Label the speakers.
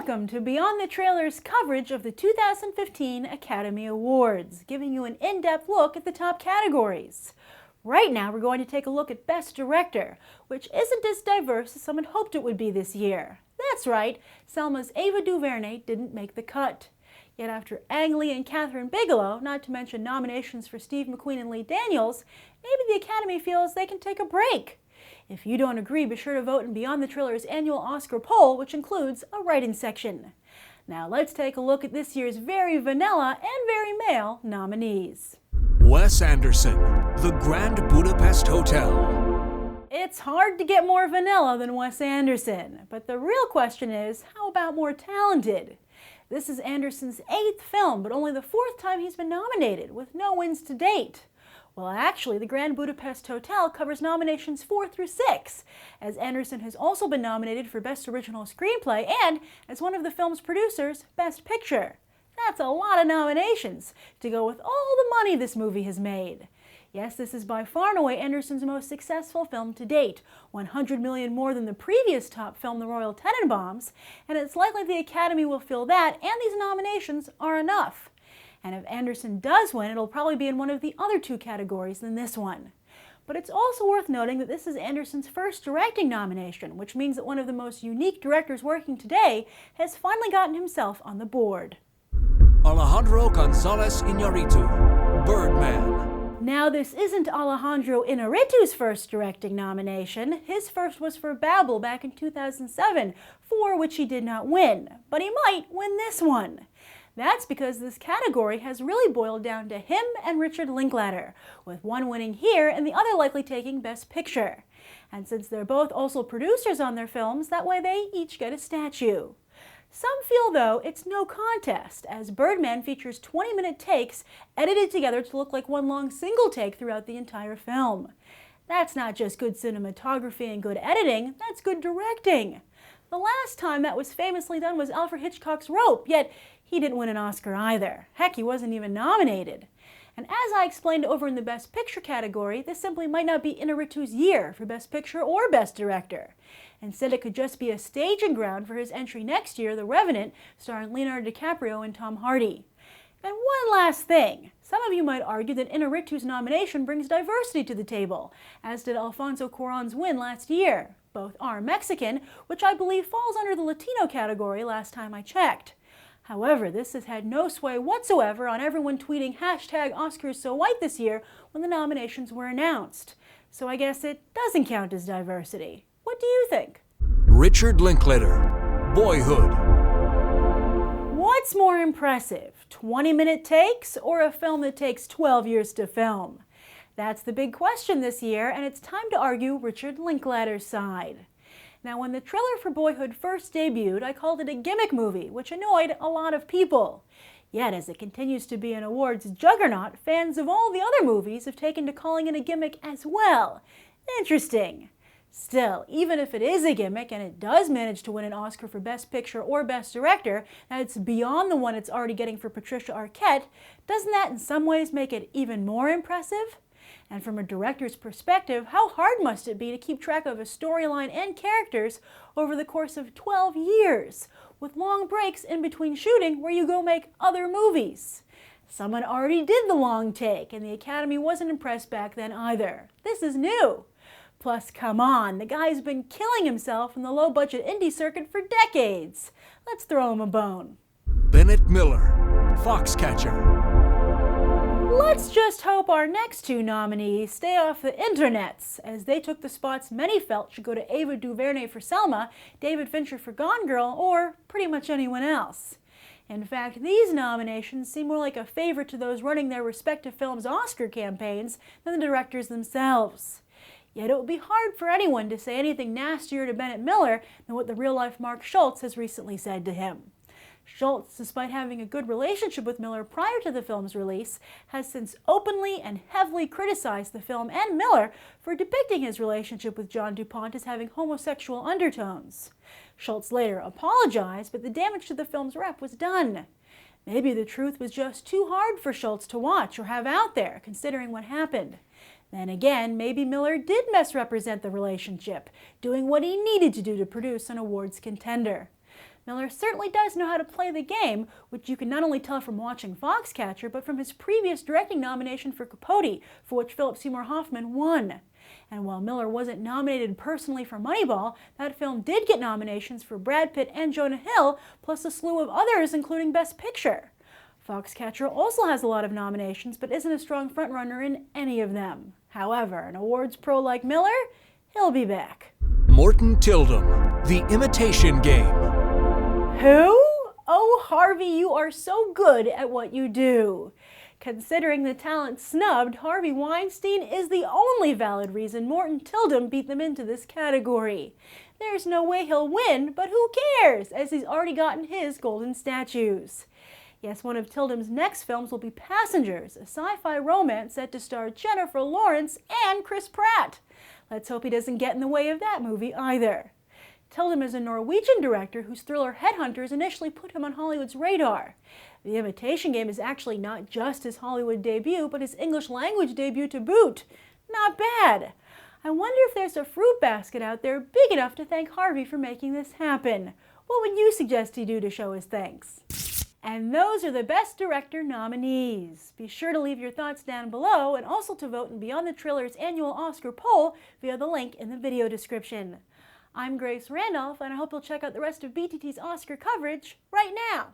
Speaker 1: Welcome to Beyond the Trailers coverage of the 2015 Academy Awards, giving you an in-depth look at the top categories. Right now we're going to take a look at Best Director, which isn't as diverse as some had hoped it would be this year. That's right, Selma's Ava DuVernay didn't make the cut. Yet after Ang Lee and Kathryn Bigelow, not to mention nominations for Steve McQueen and Lee Daniels, maybe the Academy feels they can take a break. If you don't agree, be sure to vote in Beyond the Trailers annual Oscar poll, which includes a write-in section. Now let's take a look at this year's very vanilla and very male nominees.
Speaker 2: Wes Anderson, The Grand Budapest Hotel.
Speaker 1: It's hard to get more vanilla than Wes Anderson, but the real question is, how about more talented? This is Anderson's 8th film, but only the 4th time he's been nominated, with no wins to date. Well, actually, The Grand Budapest Hotel covers nominations 4 through 6, as Anderson has also been nominated for Best Original Screenplay and, as one of the film's producers, Best Picture. That's a lot of nominations to go with all the money this movie has made. Yes, this is by far and away Anderson's most successful film to date, $100 million more than the previous top film, The Royal Tenenbaums, and it's likely the Academy will feel that and these nominations are enough. And if Anderson does win, it'll probably be in one of the other 2 categories than this one. But it's also worth noting that this is Anderson's first directing nomination, which means that one of the most unique directors working today has finally gotten himself on the board.
Speaker 2: Alejandro Inarritu, Birdman.
Speaker 1: Now, this isn't Alejandro Inarritu's first directing nomination. His first was for Babel back in 2007, for which he did not win. But he might win this one. That's because this category has really boiled down to him and Richard Linklater, with one winning here and the other likely taking Best Picture. And since they're both also producers on their films, that way they each get a statue. Some feel, though, it's no contest, as Birdman features 20-minute takes edited together to look like one long single take throughout the entire film. That's not just good cinematography and good editing, that's good directing. The last time that was famously done was Alfred Hitchcock's Rope, yet he didn't win an Oscar either. Heck, he wasn't even nominated. And as I explained over in the Best Picture category, this simply might not be Inarritu's year for Best Picture or Best Director. Instead, it could just be a staging ground for his entry next year, The Revenant, starring Leonardo DiCaprio and Tom Hardy. And one last thing. Some of you might argue that Inarritu's nomination brings diversity to the table, as did Alfonso Cuarón's win last year. Both are Mexican, which I believe falls under the Latino category last time I checked. However, this has had no sway whatsoever on everyone tweeting #OscarsSoWhite this year when the nominations were announced. So I guess it doesn't count as diversity. What do you think?
Speaker 2: Richard Linklater, Boyhood.
Speaker 1: What's more impressive, 20-minute takes or a film that takes 12 years to film? That's the big question this year, and it's time to argue Richard Linklater's side. Now, when the trailer for Boyhood first debuted, I called it a gimmick movie, which annoyed a lot of people. Yet, as it continues to be an awards juggernaut, fans of all the other movies have taken to calling it a gimmick as well. Interesting. Still, even if it is a gimmick and it does manage to win an Oscar for Best Picture or Best Director, and it's beyond the one it's already getting for Patricia Arquette, doesn't that in some ways make it even more impressive? And from a director's perspective, how hard must it be to keep track of a storyline and characters over the course of 12 years, with long breaks in between shooting where you go make other movies? Someone already did the long take, and the Academy wasn't impressed back then either. This is new. Plus, come on, the guy's been killing himself in the low-budget indie circuit for decades. Let's throw him a bone.
Speaker 2: Bennett Miller, Foxcatcher.
Speaker 1: Let's just hope our next 2 nominees stay off the internets, as they took the spots many felt should go to Ava DuVernay for Selma, David Fincher for Gone Girl, or pretty much anyone else. In fact, these nominations seem more like a favor to those running their respective films' Oscar campaigns than the directors themselves. Yet it would be hard for anyone to say anything nastier to Bennett Miller than what the real-life Mark Schultz has recently said to him. Schultz, despite having a good relationship with Miller prior to the film's release, has since openly and heavily criticized the film and Miller for depicting his relationship with John DuPont as having homosexual undertones. Schultz later apologized, but the damage to the film's rep was done. Maybe the truth was just too hard for Schultz to watch or have out there, considering what happened. Then again, maybe Miller did misrepresent the relationship, doing what he needed to do to produce an awards contender. Miller certainly does know how to play the game, which you can not only tell from watching Foxcatcher, but from his previous directing nomination for Capote, for which Philip Seymour Hoffman won. And while Miller wasn't nominated personally for Moneyball, that film did get nominations for Brad Pitt and Jonah Hill, plus a slew of others, including Best Picture. Foxcatcher also has a lot of nominations, but isn't a strong frontrunner in any of them. However, an awards pro like Miller, he'll be back.
Speaker 2: Morten Tyldum, The Imitation Game.
Speaker 1: Who? Oh, Harvey, you are so good at what you do. Considering the talent snubbed, Harvey Weinstein is the only valid reason Morten Tyldum beat them into this category. There's no way he'll win, but who cares, as he's already gotten his golden statues. Yes, one of Tyldum's next films will be Passengers, a sci-fi romance set to star Jennifer Lawrence and Chris Pratt. Let's hope he doesn't get in the way of that movie either. Tyldum is a Norwegian director whose thriller Headhunters initially put him on Hollywood's radar. The Imitation Game is actually not just his Hollywood debut, but his English language debut to boot. Not bad. I wonder if there's a fruit basket out there big enough to thank Harvey for making this happen. What would you suggest he do to show his thanks? And those are the Best Director nominees. Be sure to leave your thoughts down below and also to vote in Beyond the Trailer's annual Oscar poll via the link in the video description. I'm Grace Randolph, and I hope you'll check out the rest of BTT's Oscar coverage right now.